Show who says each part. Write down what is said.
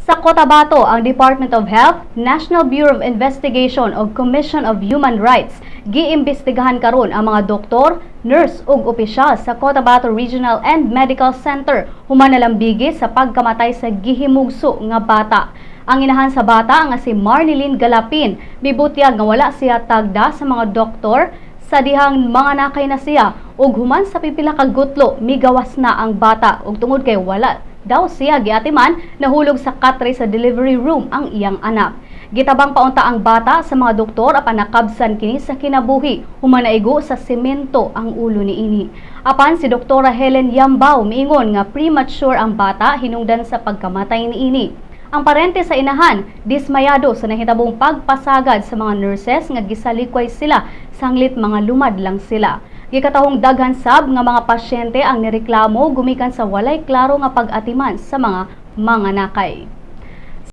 Speaker 1: Sa Cotabato, ang Department of Health, National Bureau of Investigation ug Commission of Human Rights giimbestigahan karon ang mga doktor, nurse ug opisyal sa Cotabato Regional and Medical Center human nalambigi sa pagkamatay sa gihimugso nga bata. Ang inahan sa bata nga si Marnelyn Galapin mibutyag nga wala siya tagda sa mga doktor sa dihang mga nakay na siya ug human sa pipila ka gutlo migawas na ang bata ug tungod kay wala daw siya giatiman nahulog sa katre sa delivery room ang iyang anak. Gitabang paunta ang bata sa mga doktor apan nakabsan kini sa kinabuhi human naigo sa semento ang ulo niini. Apan si Doktora Helen Yambao miingon nga premature ang bata hinungdan sa pagkamatay niini. Ang parente sa inahan dismayado sa nahitabong pagpasagad sa mga nurses nga gisalikway sila sanglit mga lumad lang sila. Gikatahong daghan sab nga mga pasyente ang nireklamo gumikan sa walay klaro nga pag-atiman sa mga nakay.